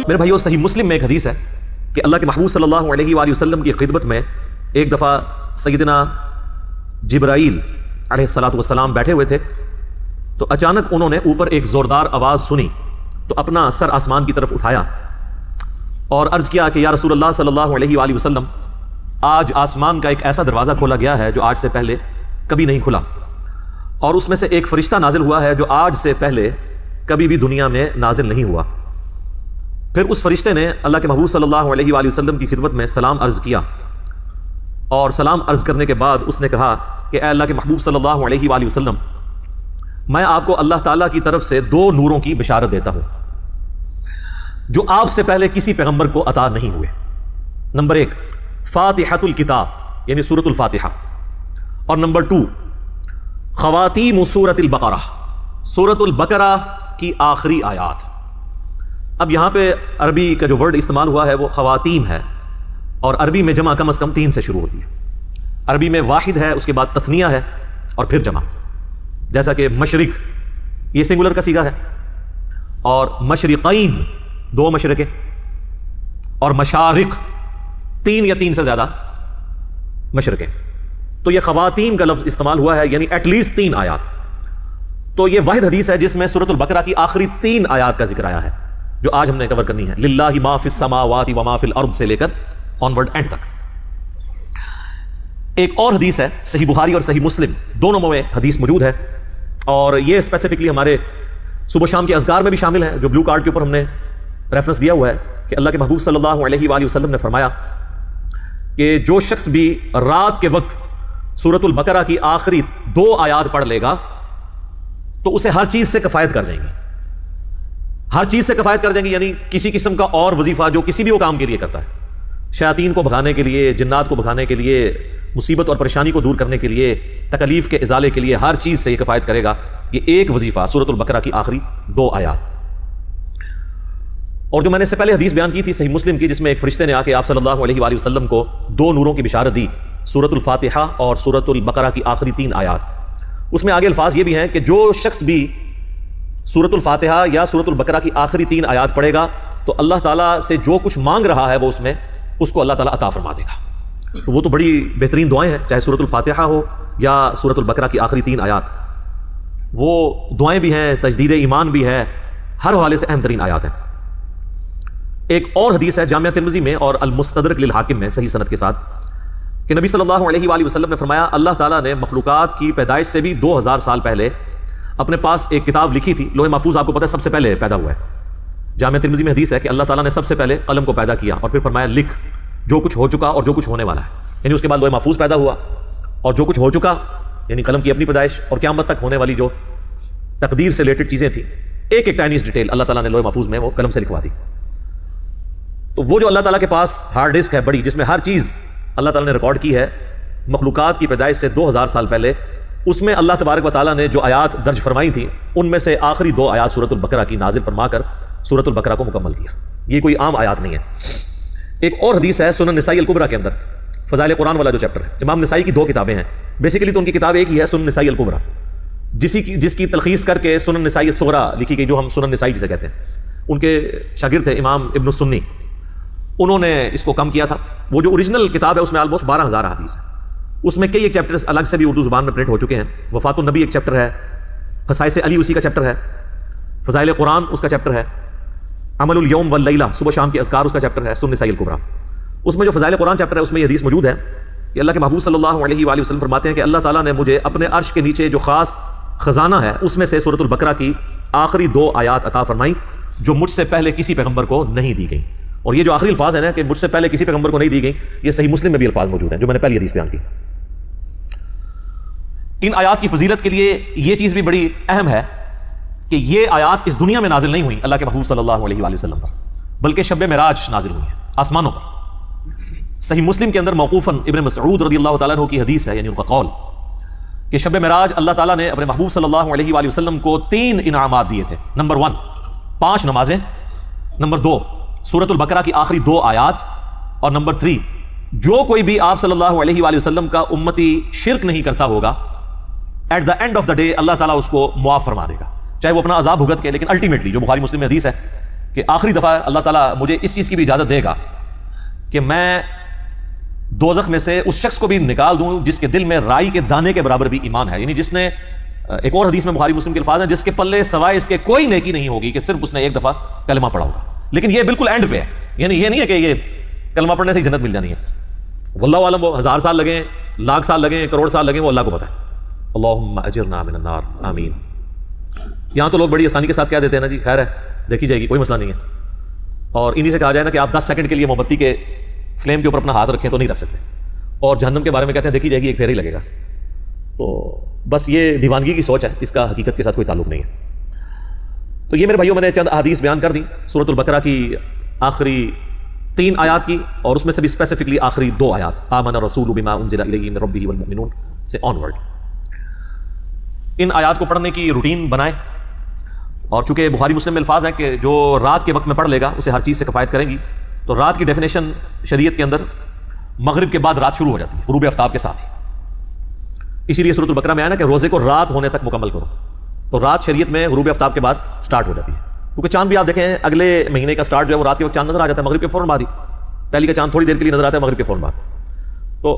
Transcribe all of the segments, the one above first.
میرے بھائیو، صحیح مسلم میں ایک حدیث ہے کہ اللہ کے محبوب صلی اللہ علیہ وآلہ وسلم کی خدمت میں ایک دفعہ سیدنا جبرائیل علیہ السلام بیٹھے ہوئے تھے، تو اچانک انہوں نے اوپر ایک زوردار آواز سنی تو اپنا سر آسمان کی طرف اٹھایا اور عرض کیا کہ یا رسول اللہ صلی اللہ علیہ وآلہ وسلم، آج آسمان کا ایک ایسا دروازہ کھولا گیا ہے جو آج سے پہلے کبھی نہیں کھلا، اور اس میں سے ایک فرشتہ نازل ہوا ہے جو آج سے پہلے کبھی بھی دنیا میں نازل نہیں ہوا۔ پھر اس فرشتے نے اللہ کے محبوب صلی اللہ علیہ وآلہ وسلم کی خدمت میں سلام عرض کیا، اور سلام عرض کرنے کے بعد اس نے کہا کہ اے اللہ کے محبوب صلی اللہ علیہ وآلہ وسلم، میں آپ کو اللہ تعالیٰ کی طرف سے 2 نوروں کی بشارت دیتا ہوں جو آپ سے پہلے کسی پیغمبر کو عطا نہیں ہوئے۔ نمبر 1 فاتحۃ الکتاب یعنی سورۃ الفاتحہ، اور نمبر 2 خواتیم سورۃ البقرہ، سورۃ البقرہ کی آخری آیات۔ اب یہاں پہ عربی کا جو ورڈ استعمال ہوا ہے وہ خواتیم ہے، اور عربی میں جمع کم از کم 3 سے شروع ہوتی ہے۔ عربی میں واحد ہے، اس کے بعد تثنیہ ہے اور پھر جمع، جیسا کہ مشرق یہ سنگولر کا صیغہ ہے، اور مشرقین 2 مشرقیں، اور مشارق 3 یا 3 سے زیادہ مشرقیں۔ تو یہ خواتین کا لفظ استعمال ہوا ہے، یعنی ایٹ لیسٹ 3 آیات۔ تو یہ واحد حدیث ہے جس میں سورۃ البقرہ کی آخری 3 آیات کا ذکر آیا ہے، جو آج ہم نے کور کرنی ہے، للہ ما فی السماوات و ما فی الارض سے لے کر آنورڈ اینڈ تک۔ ایک اور حدیث ہے، صحیح بخاری اور صحیح مسلم دونوں میں حدیث موجود ہے، اور یہ اسپیسیفکلی ہمارے صبح شام کے اذکار میں بھی شامل ہے، جو بلو کارڈ کے اوپر ہم نے ریفرنس دیا ہوا ہے کہ اللہ کے محبوب صلی اللہ علیہ وآلہ وسلم نے فرمایا کہ جو شخص بھی رات کے وقت سورۃ البقرہ کی آخری 2 آیات پڑھ لے گا تو اسے ہر چیز سے کفایت کر جائیں گی، ہر چیز سے کفایت کر جائیں گی، یعنی کسی قسم کا اور وظیفہ جو کسی بھی وہ کام کے لیے کرتا ہے، شیاطین کو بھگانے کے لیے، جنات کو بھگانے کے لیے، مصیبت اور پریشانی کو دور کرنے کے لیے، تکلیف کے ازالے کے لیے، ہر چیز سے یہ کفایت کرے گا یہ ایک وظیفہ سورۃ البقرہ کی آخری 2 آیات۔ اور جو میں نے اس سے پہلے حدیث بیان کی تھی صحیح مسلم کی، جس میں ایک فرشتے نے آ کے آپ صلی اللہ علیہ وآلہ وسلم کو 2 نوروں کی بشارت دی، سورۃ الفاتحہ اور سورۃ البقرہ کی آخری 3 آیات۔ اس میں آگے الفاظ یہ بھی ہیں کہ جو شخص بھی سورۃ الفاتحہ یا سورۃ البقرہ کی آخری 3 آیات پڑھے گا تو اللہ تعالیٰ سے جو کچھ مانگ رہا ہے وہ اس میں اس کو اللہ تعالیٰ عطا فرما دے گا۔ تو وہ تو بڑی بہترین دعائیں ہیں، چاہے سورۃ الفاتحہ ہو یا سورۃ البقرہ کی آخری 3 آیات، وہ دعائیں بھی ہیں، تجدید ایمان بھی ہے، ہر حوالے سے اہم ترین آیات ہیں۔ ایک اور حدیث ہے جامعہ ترمذی میں اور المستدرک للحاکم میں صحیح سند کے ساتھ کہ نبی صلی اللہ علیہ وآلہ وسلم نے فرمایا اللہ تعالیٰ نے مخلوقات کی پیدائش سے بھی 2000 سال پہلے اپنے پاس ایک کتاب لکھی تھی، لوح محفوظ آپ کو پتہ ہے سب سے پہلے پیدا ہوا ہے۔ جامعہ ترمذی میں حدیث ہے کہ اللہ تعالیٰ نے سب سے پہلے قلم کو پیدا کیا اور پھر فرمایا لکھ جو کچھ ہو چکا اور جو کچھ ہونے والا ہے، یعنی اس کے بعد لوح محفوظ پیدا ہوا اور جو کچھ ہو چکا یعنی قلم کی اپنی پیدائش اور قیامت تک ہونے والی جو تقدیر سے ریلیٹڈ چیزیں تھیں، ایک ایک ٹائنیز ڈیٹیل اللہ تعالیٰ نے لوح محفوظ میں وہ قلم سے لکھوا دی۔ تو وہ جو اللہ تعالیٰ کے پاس ہارڈ ڈسک ہے بڑی، جس میں ہر چیز اللہ تعالیٰ نے ریکارڈ کی ہے مخلوقات کی پیدائش سے 2000 سال پہلے، اس میں اللہ تبارک و تعالیٰ نے جو آیات درج فرمائی تھیں ان میں سے آخری 2 آیات سورۃ البقرہ کی نازل فرما کر سورۃ البقرہ کو مکمل کیا۔ یہ کوئی عام آیات نہیں ہے۔ ایک اور حدیث ہے سنن نسائی الکبریٰ کے اندر، فضائل قرآن والا جو چیپٹر ہے، امام نسائی کی 2 کتابیں ہیں، بیسیکلی تو ان کی کتاب ایک ہی ہے سنن نسائی الکبریٰ، جس کی تلخیص کر کے سنن نسائی الصغریٰ لکھی گئی، جو ہم سنن نسائی جسے کہتے ہیں۔ ان کے شاگرد تھے امام ابن السنی، انہوں نے اس کو کم کیا تھا۔ وہ جو اوریجنل کتاب ہے اس میں آلموسٹ 12000 حدیث ہے، اس میں کئی ایک چیپٹرز الگ سے بھی اردو زبان میں پرنٹ ہو چکے ہیں۔ وفات النبی ایک چیپٹر ہے، خصائص علی اسی کا چیپٹر ہے، فضائل قرآن اس کا چیپٹر ہے، عمل الیوم واللیلہ صبح شام کے اذکار اس کا چیپٹر ہے، سنن نسائی الکبریٰ۔ اس میں جو فضائل قرآن چیپٹر ہے اس میں یہ حدیث موجود ہے کہ اللہ کے محبوب صلی اللہ علیہ وآلہ وسلم فرماتے ہیں کہ اللہ تعالیٰ نے مجھے اپنے عرش کے نیچے جو خاص خزانہ ہے اس میں سے سورۃ البقرہ کی آخری 2 آیات عطا فرمائی جو مجھ سے پہلے کسی پیغمبر کو نہیں دی گئی۔ اور یہ جو آخری الفاظ ہیں نا کہ مجھ سے پہلے کسی پیغمبر کو نہیں دی گئی، یہ صحیح مسلم میں بھی الفاظ موجود ہیں جو میں نے پہلی حدیث بیان کی۔ ان آیات کی فضیلت کے لیے یہ چیز بھی بڑی اہم ہے کہ یہ آیات اس دنیا میں نازل نہیں ہوئی اللہ کے محبوب صلی اللہ علیہ وآلہ وسلم پر، بلکہ شب معراج نازل ہوئی ہیں آسمانوں پر۔ صحیح مسلم کے اندر موقوفاً ابن مسعود رضی اللہ تعالیٰ عنہ کی حدیث ہے، یعنی ان کا قول کہ شب معراج اللہ تعالیٰ نے اپنے محبوب صلی اللہ علیہ وآلہ وسلم کو 3 انعامات دیے تھے۔ نمبر 1 5 نمازیں، نمبر 2 سورۃ البقرہ کی آخری 2 آیات، اور نمبر 3 جو کوئی بھی آپ صلی اللہ علیہ وآلہ وسلم کا امتی شرک نہیں کرتا ہوگا، at the end of the day اللہ تعالیٰ اس کو معاف فرما دے گا، چاہے وہ اپنا عذاب بھگت کے، لیکن الٹیمیٹلی جو بخاری مسلم میں حدیث ہے کہ آخری دفعہ اللہ تعالیٰ مجھے اس چیز کی بھی اجازت دے گا کہ میں دوزخ میں سے اس شخص کو بھی نکال دوں جس کے دل میں رائی کے دانے کے برابر بھی ایمان ہے، یعنی جس نے، ایک اور حدیث میں بخاری مسلم کے الفاظ ہیں، جس کے پلے سوائے اس کے کوئی نیکی نہیں ہوگی کہ صرف اس نے ایک دفعہ کلمہ پڑھا ہوگا. لیکن یہ بالکل اینڈ پہ ہے، یعنی یہ نہیں ہے کہ یہ کلمہ پڑھنے سے ہی جنت مل جانی ہے. واللہ عالم، وہ 1000 سال لگیں، لاکھ سال لگیں، کروڑ سال لگیں، وہ اللہ کو پتہ ہے. اللہم اجرنا من النار، آمین. یہاں تو لوگ بڑی آسانی کے ساتھ کہہ دیتے ہیں نا جی خیر ہے دیکھی جائے گی، کوئی مسئلہ نہیں ہے. اور انہی سے کہا جائے نا کہ آپ 10 سیکنڈ کے لیے موم بتی کے فلیم کے اوپر اپنا ہاتھ رکھیں تو نہیں رکھ سکتے، اور جہنم کے بارے میں کہتے ہیں دیکھی جائے گی، ایک پھیر ہی لگے گا. تو بس یہ دیوانگی کی سوچ ہے، اس کا حقیقت کے ساتھ کوئی تعلق نہیں ہے. تو یہ میرے بھائیوں میں نے چند احادیث بیان کر دی سورۃ البقرہ کی آخری 3 آیات کی، اور اس میں سے بھی اسپیسیفکلی آخری 2 آیات آمن الرسول بما انزل الیہ من ربہ والمؤمنون سے آن ورڈ. ان آیات کو پڑھنے کی روٹین بنائیں، اور چونکہ بخاری مسلم میں الفاظ ہیں کہ جو رات کے وقت میں پڑھ لے گا اسے ہر چیز سے کفایت کریں گی. تو رات کی ڈیفینیشن شریعت کے اندر مغرب کے بعد رات شروع ہو جاتی ہے، غروب آفتاب کے ساتھ ہی. اسی لیے سورۃ البقرہ میں آیا نا کہ روزے کو رات ہونے تک مکمل کرو. تو رات شریعت میں غروب آفتاب کے بعد سٹارٹ ہو جاتی ہے، کیونکہ چاند بھی آپ دیکھیں اگلے مہینے کا سٹارٹ جو ہے وہ رات کے وقت چاند نظر آ جاتا ہے، مغرب کے فوراً بعد ہی. پہلی کا چاند تھوڑی دیر کے لیے نظر آتا ہے، مغرب کے فوراً بعد. تو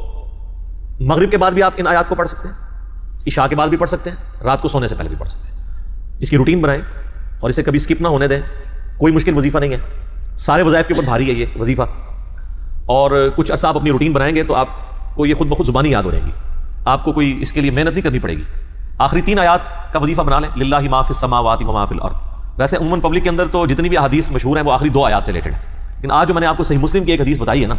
مغرب کے بعد بھی آپ ان آیات کو پڑھ سکتے ہیں، عشاء کے بعد بھی پڑھ سکتے ہیں، رات کو سونے سے پہلے بھی پڑھ سکتے ہیں. اس کی روٹین بنائیں اور اسے کبھی اسکپ نہ ہونے دیں. کوئی مشکل وظیفہ نہیں ہے، سارے وظائف کے اوپر بھاری ہے یہ وظیفہ. اور کچھ عرصہ آپ اپنی روٹین بنائیں گے تو آپ کو یہ خود بخود زبانی یاد ہو جائے گی، آپ کو کوئی اس کے لیے محنت نہیں کرنی پڑے گی. آخری 3 آیات کا وظیفہ بنا لیں، للہ ما فی السماوات و ما فی الارض. ویسے عموماً پبلک کے اندر تو جتنی بھی احادیث مشہور ہیں وہ آخری 2 آیات سے ریلیٹڈ ہیں، لیکن آج جو میں نے آپ کو صحیح مسلم کی ایک حدیث بتائی ہے نا،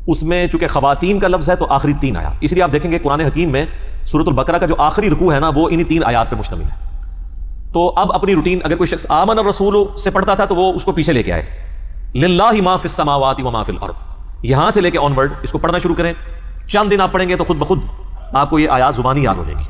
اس میں چونکہ خواتین کا لفظ ہے تو آخری 3 آیات. اس لیے آپ دیکھیں گے قرآن حکیم میں سورۃ البقرہ کا جو آخری رکوع ہے نا وہ انہی 3 آیات پہ مشتمل ہے. تو اب اپنی روٹین، اگر کوئی شخص آمن الرسول سے پڑھتا تھا تو وہ اس کو پیچھے لے کے آئے، للہ ما فی السماوات و ما فی الارض، یہاں سے لے کے آن ورڈ اس کو پڑھنا شروع کریں. چند دن آپ پڑھیں گے تو خود بخود آپ کو یہ آیات زبانی یاد ہو جائیں گی.